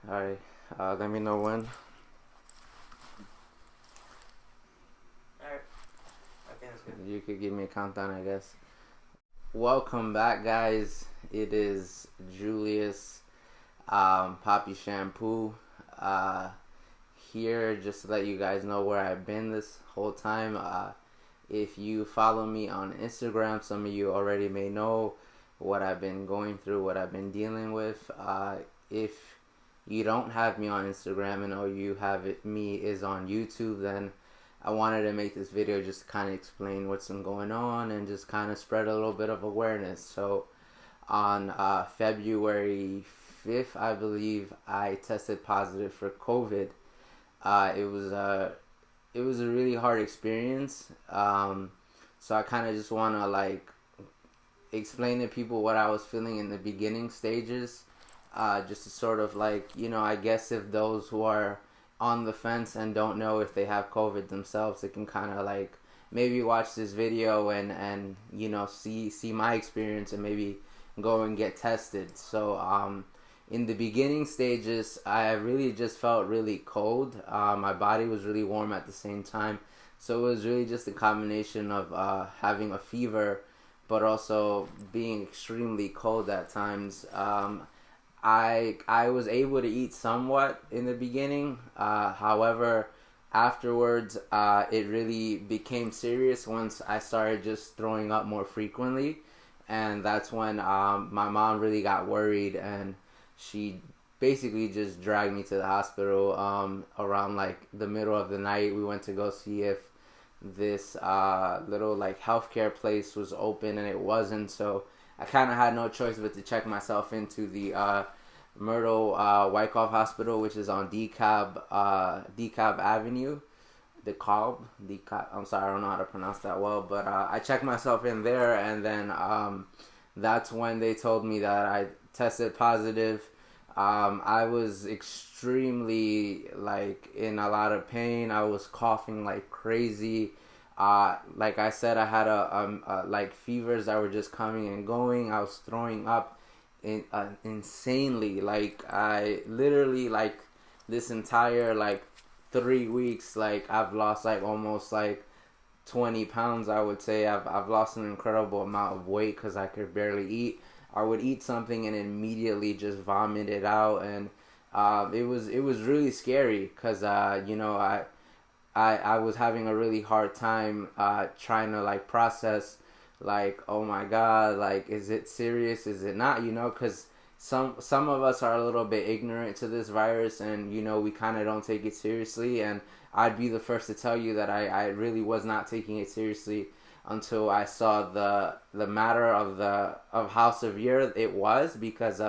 Alright, let me know when. Alright. Okay, that's good. You could give me a countdown, I guess. Welcome back, guys. It is Julius, Poppy Shampoo, uh, here just to let you guys know where I've been this whole time. If you follow me on Instagram, some of you already may know what I've been going through, what I've been dealing with. If you don't have me on Instagram and all you have me is on YouTube, then I wanted to make this video just to kind of explain what's been going on and just kind of spread a little bit of awareness. So on February 5th, I believe, I tested positive for COVID. It was a really hard experience. So I kind of just want to explain to people what I was feeling in the beginning stages, just to sort of I guess if those who are on the fence and don't know if they have COVID themselves, they can kind of maybe watch this video and see my experience and maybe go and get tested. So in the beginning stages, I really just felt really cold. My body was really warm at the same time. So it was really just a combination of having a fever, but also being extremely cold at times. I was able to eat somewhat in the beginning. However, afterwards, it really became serious once I started just throwing up more frequently. And that's when my mom really got worried, and she basically just dragged me to the hospital around the middle of the night. We went to go see if this little healthcare place was open, and it wasn't. So I kind of had no choice but to check myself into the Myrtle Wyckoff Hospital, which is on DeKalb Avenue. DeKalb. I'm sorry, I don't know how to pronounce that well, but I checked myself in there, and then that's when they told me that I tested positive. I was extremely in a lot of pain. I was coughing like crazy. Like I said, I had fevers that were just coming and going. I was throwing up insanely. I literally this entire 3 weeks, I've lost almost 20 pounds. I would say I've lost an incredible amount of weight because I could barely eat. I would eat something and immediately just vomit it out, and it was really scary because I was having a really hard time trying to process oh my god, is it serious, is it not, because some of us are a little bit ignorant to this virus, and we kind of don't take it seriously. And I'd be the first to tell you that I really was not taking it seriously until I saw the matter of how severe it was, because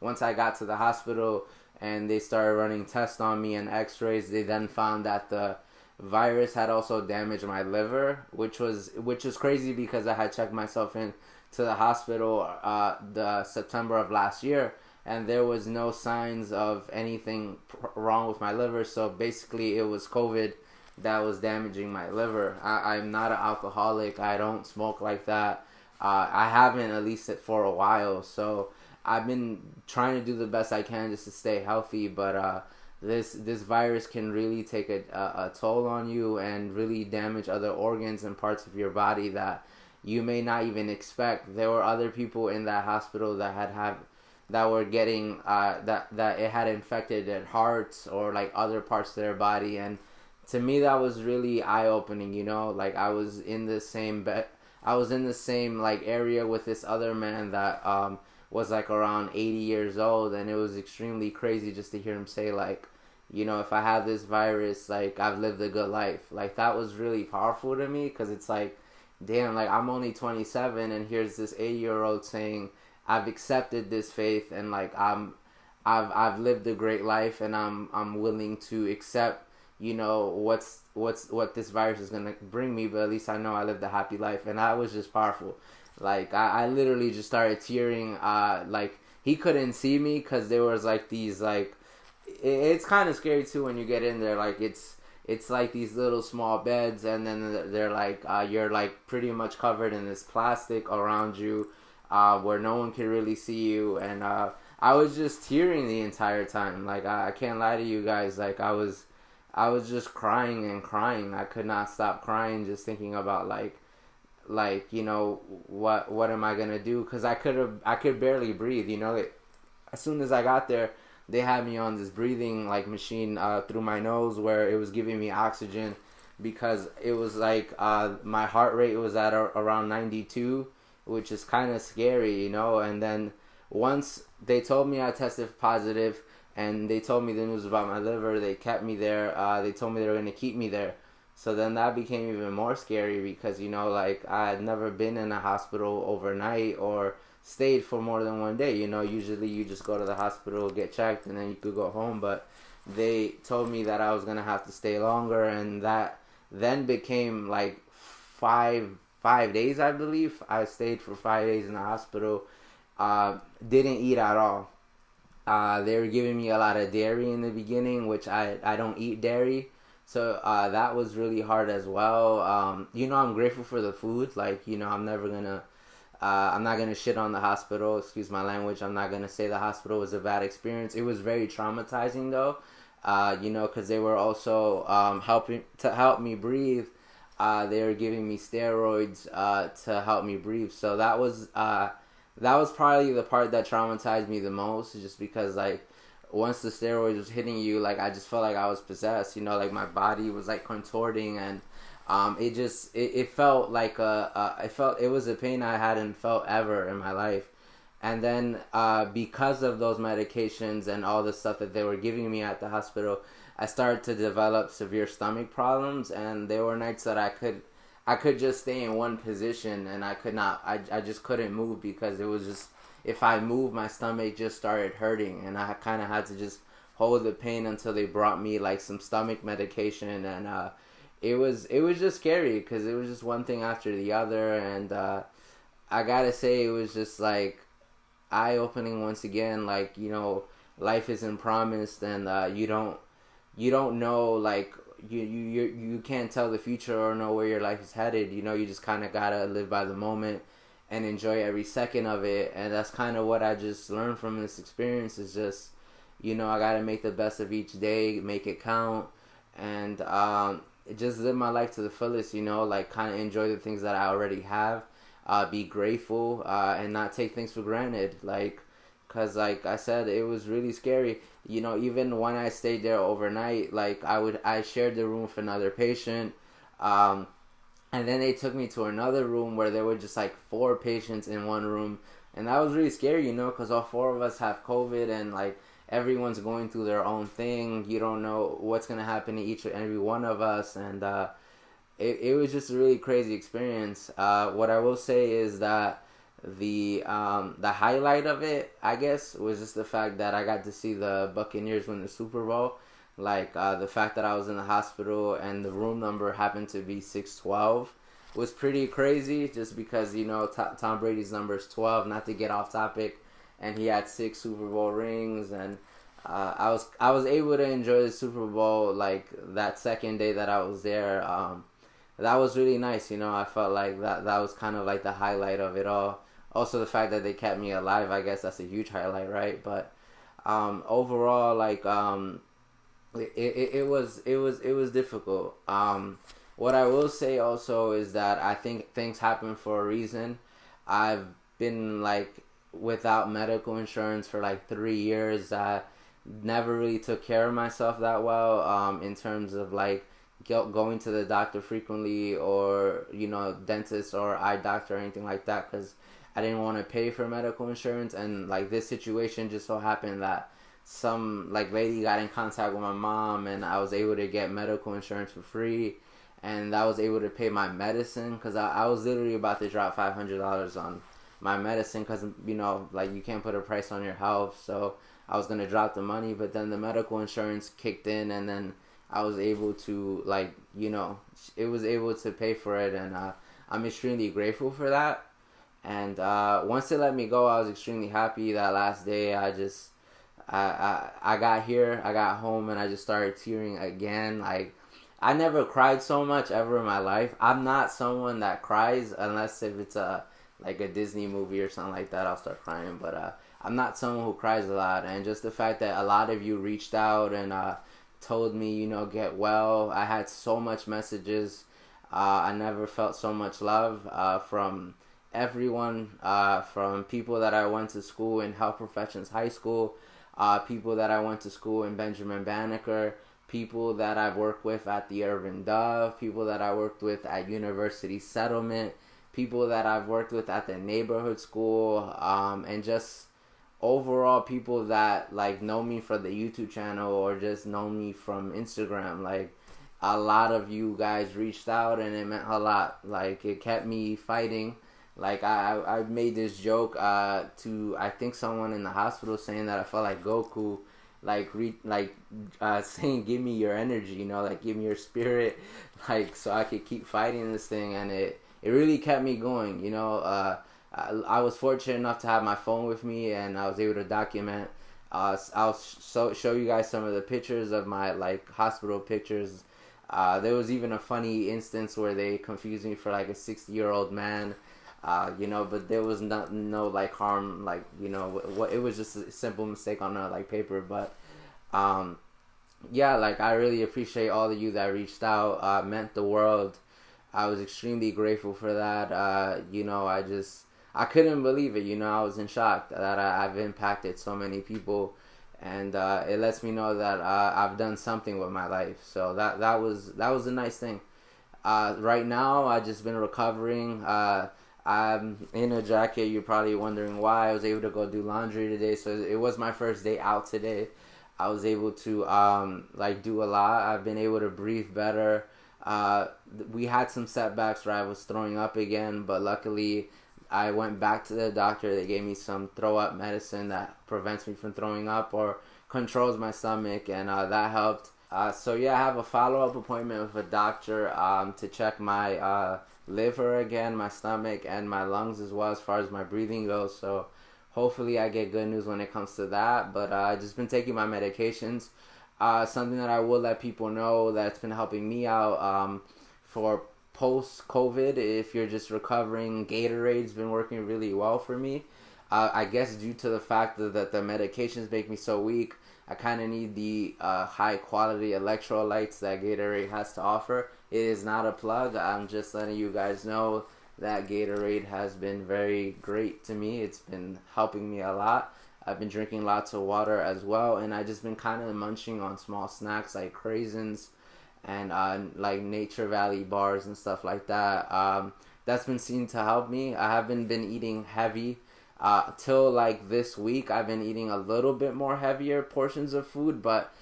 once I got to the hospital and they started running tests on me and x-rays, they then found that the virus had also damaged my liver, which was crazy because I had checked myself in to the hospital the September of last year, and there was no signs of anything wrong with my liver. So basically it was COVID that was damaging my liver. I'm not an alcoholic. I don't smoke like that. I haven't, at least for a while. So I've been trying to do the best I can just to stay healthy. But this virus can really take a toll on you and really damage other organs and parts of your body that you may not even expect. There were other people in that hospital that were getting that it had infected their hearts or other parts of their body. And to me that was really eye-opening. I was in the same area with this other man that was around 80 years old, and it was extremely crazy just to hear him say if I have this virus, I've lived a good life. That was really powerful to me, because it's damn, I'm only 27, and here's this 80-year-old saying I've accepted this faith, and I've lived a great life, and I'm willing to accept what this virus is gonna bring me, but at least I know I lived a happy life. And that was just powerful. I literally just started tearing. He couldn't see me because there was these it's kind of scary too when you get in there. It's these little small beds, and then they're you're pretty much covered in this plastic around you, where no one can really see you. And I was just tearing the entire time. Like I can't lie to you guys. Like I was just crying and crying. I could not stop crying, just thinking about like you know what am I gonna do? Because I could barely breathe. You know, as soon as I got there, they had me on this breathing like machine through my nose where it was giving me oxygen because it was like my heart rate was at around 92, which is kind of scary, you know. And then once they told me I tested positive and they told me the news about my liver, they kept me there. They told me they were going to keep me there. So then that became even more scary because, you know, like I had never been in a hospital overnight or stayed for more than one day. You know, usually you just go to the hospital, get checked, and then you could go home. But they told me that I was going to have to stay longer, and that then became like five days, I believe. I stayed for 5 days in the hospital. Didn't eat at all. They were giving me a lot of dairy in the beginning, which I don't eat dairy. So that was really hard as well. You know, I'm grateful for the food. Like, you know, I'm not gonna shit on the hospital. Excuse my language. I'm not gonna say the hospital was a bad experience. It was very traumatizing though. You know, because they were also helping to help me breathe. They were giving me steroids to help me breathe. So that was probably the part that traumatized me the most, just because like once the steroids was hitting you, like I just felt like I was possessed. You know, like my body was like contorting, and it felt like it was a pain I hadn't felt ever in my life. And then because of those medications and all the stuff that they were giving me at the hospital, I started to develop severe stomach problems, and there were nights that I could just stay in one position and I could not. I just couldn't move because it was just, if I moved, my stomach just started hurting, and I kind of had to just hold the pain until they brought me like some stomach medication. And it was just scary because it was just one thing after the other. And I gotta say, it was just like eye opening once again. Like, you know, life isn't promised, and you don't know, like you can't tell the future or know where your life is headed. You know, you just kind of gotta live by the moment and enjoy every second of it. And that's kind of what I just learned from this experience, is just, you know, I gotta make the best of each day, make it count, and just live my life to the fullest. You know, like kind of enjoy the things that I already have, be grateful, and not take things for granted. Like, cause like I said, it was really scary. You know, even when I stayed there overnight, like I shared the room with another patient, and then they took me to another room where there were just like 4 patients in one room, and that was really scary. You know, cause all 4 of us have COVID, and like everyone's going through their own thing. You don't know what's gonna happen to each and every one of us, and it was just a really crazy experience. What I will say is that the highlight of it, I guess, was just the fact that I got to see the Buccaneers win the Super Bowl. Like the fact that I was in the hospital and the room number happened to be 612 was pretty crazy. Just because, you know, Tom Brady's number is 12. Not to get off topic, and he had 6 Super Bowl rings, and I was able to enjoy the Super Bowl like that second day that I was there. That was really nice. You know, I felt like that was kind of like the highlight of it all. Also, the fact that they kept me alive, I guess that's a huge highlight, right? But overall, like it was difficult. What I will say also is that I think things happen for a reason. I've been like without medical insurance for like 3 years. I never really took care of myself that well, in terms of like going to the doctor frequently, or, you know, dentist or eye doctor or anything like that, because I didn't want to pay for medical insurance. And like this situation just so happened that some like lady got in contact with my mom, and I was able to get medical insurance for free, and I was able to pay my medicine, because I was literally about to drop $500 on my medicine, because, you know, like you can't put a price on your health. So I was gonna drop the money, but then the medical insurance kicked in, and then I was able to, like, you know, it was able to pay for it, and I'm extremely grateful for that. And once they let me go, I was extremely happy. That last day, I got here, I got home, and I just started tearing again. Like, I never cried so much ever in my life. I'm not someone that cries unless if it's like a Disney movie or something like that. I'll start crying. But I'm not someone who cries a lot, and just the fact that a lot of you reached out and told me, get well. I had so much messages. I never felt so much love from everyone, from people that I went to school in Health Professions High School, people that I went to school in Benjamin Banneker, people that I've worked with at the Urban Dove, people that I worked with at University Settlement, people that I've worked with at the neighborhood school, and just overall people that like know me from the YouTube channel or just know me from Instagram. Like a lot of you guys reached out and it meant a lot. Like it kept me fighting. Like I made this joke to I think someone in the hospital saying that I felt like Goku, saying give me your energy, like give me your spirit, like so I could keep fighting this thing, and it really kept me going. I was fortunate enough to have my phone with me, and I was able to document. I'll show you guys some of the pictures of my like hospital pictures. There was even a funny instance where they confused me for like a 60-year-old man. But there was no like harm, like what it was just a simple mistake on like paper. But like I really appreciate all of you that reached out. Meant the world. I was extremely grateful for that. I couldn't believe it. I was in shock that I've impacted so many people, and it lets me know that I've done something with my life. So that was a nice thing. Right now, I've just been recovering. I'm in a jacket. You're probably wondering why. I was able to go do laundry today, so it was my first day out today. I was able to do a lot. I've been able to breathe better. We had some setbacks where I was throwing up again, but luckily I went back to the doctor. They gave me some throw up medicine that prevents me from throwing up or controls my stomach, and that helped. I have a follow-up appointment with a doctor to check my liver again, my stomach, and my lungs as well as far as my breathing goes. So hopefully I get good news when it comes to that. But I've just been taking my medications. Something that I will let people know that's been helping me out for post-COVID, if you're just recovering, Gatorade's been working really well for me. I guess due to the fact that the medications make me so weak, I kind of need the high-quality electrolytes that Gatorade has to offer. It is not a plug. I'm just letting you guys know that Gatorade has been very great to me. It's been helping me a lot. I've been drinking lots of water as well, and I just been kind of munching on small snacks like craisins and like Nature Valley bars and stuff like that. That's been seen to help me. I haven't been eating heavy. Till like this week, I've been eating a little bit more heavier portions of food, but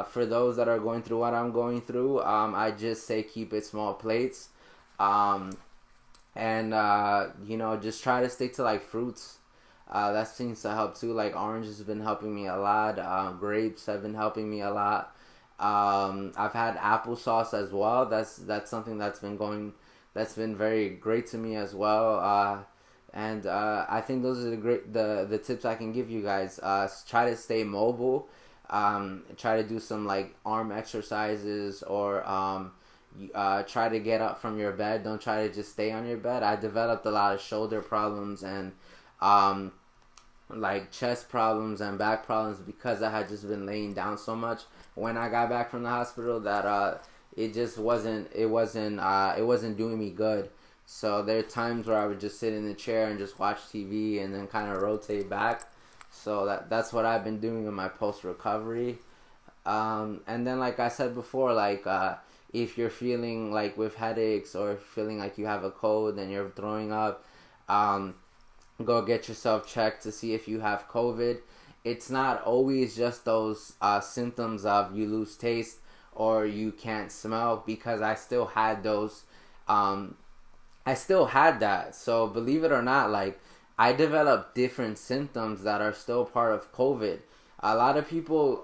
for those that are going through what I'm going through, I just say keep it small plates. Just try to stick to like fruits. That seems to help too. Like oranges have been helping me a lot. Grapes have been helping me a lot. I've had applesauce as well. That's something that's been very great to me as well. I think those are the tips I can give you guys. Try to stay mobile. Try to do some like arm exercises or try to get up from your bed. Don't try to just stay on your bed. I developed a lot of shoulder problems and like chest problems and back problems because I had just been laying down so much when I got back from the hospital that it wasn't doing me good. So there are times where I would just sit in the chair and just watch TV and then kind of rotate back. So that's what I've been doing in my post recovery. And then like I said before, like if you're feeling like with headaches or feeling like you have a cold and you're throwing up, go get yourself checked to see if you have COVID. It's not always just those symptoms of you lose taste or you can't smell, because I still had those. I still had that. So believe it or not, like I developed different symptoms that are still part of COVID. A lot of people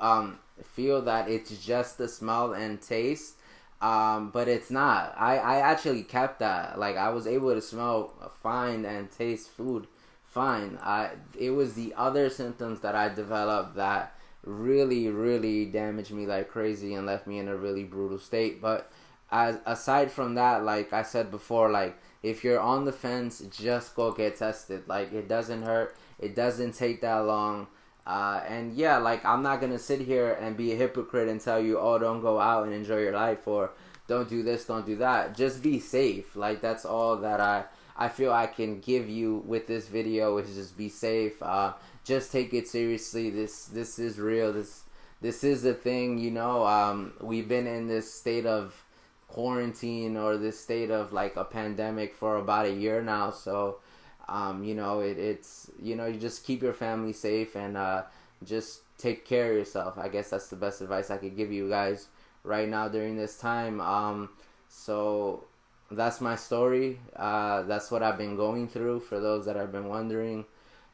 feel that it's just the smell and taste, but it's not. I actually kept that. Like I was able to smell fine and taste food fine. It was the other symptoms that I developed that really, really damaged me like crazy and left me in a really brutal state. But aside from that, like I said before, like if you're on the fence, just go get tested. Like it doesn't hurt. It doesn't take that long. And yeah, like I'm not gonna sit here and be a hypocrite and tell you, oh, don't go out and enjoy your life, or don't do this, don't do that. Just be safe. Like that's all that I feel I can give you with this video, is just be safe. Just take it seriously. This is real. This is a thing. You know, we've been in this state of quarantine, or this state of like a pandemic for about a year now. So you know, it's, you know, you just keep your family safe, and just take care of yourself. I guess that's the best advice I could give you guys right now during this time. So that's my story. That's what I've been going through, for those that have been wondering.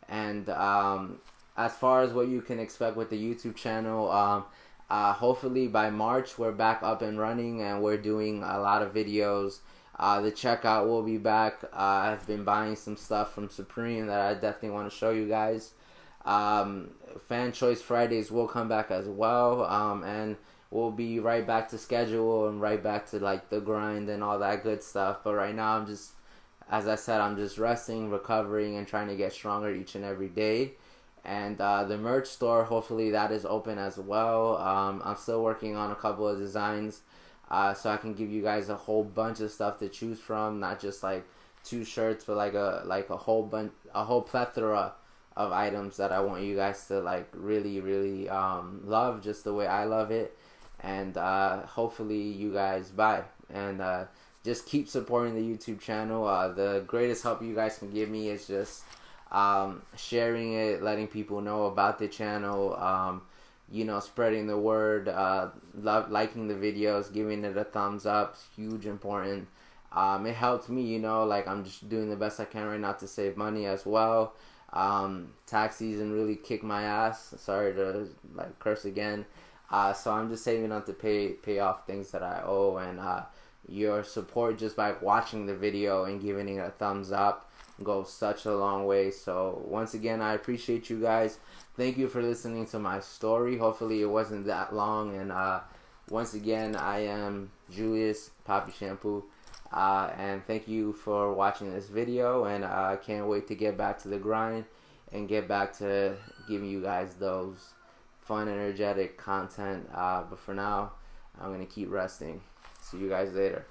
And as far as what you can expect with the YouTube channel, hopefully by March we're back up and running, and we're doing a lot of videos. The checkout will be back. I've been buying some stuff from Supreme that I definitely want to show you guys. Fan Choice Fridays will come back as well, and we'll be right back to schedule and right back to like the grind and all that good stuff. But right now I'm just, as I said, I'm just resting, recovering, and trying to get stronger each and every day. And the merch store, hopefully that is open as well. I'm still working on a couple of designs, so I can give you guys a whole bunch of stuff to choose from, not just like 2 shirts, but like a whole plethora of items that I want you guys to like really love, just the way I love it. And hopefully you guys buy, and just keep supporting the YouTube channel. The greatest help you guys can give me is just sharing it, letting people know about the channel, you know, spreading the word, liking the videos, giving it a thumbs up. It's huge important. It helps me, you know, like I'm just doing the best I can right now to save money as well. Tax season really kicked my ass. Sorry to like curse again. So I'm just saving up to pay off things that I owe, and your support just by watching the video and giving it a thumbs up goes such a long way. So once again, I appreciate you guys. Thank you for listening to my story. Hopefully it wasn't that long. And once again, I am Julius Poppy Shampoo, and thank you for watching this video, and I can't wait to get back to the grind and get back to giving you guys those fun, energetic content. But for now, I'm gonna keep resting. See you guys later.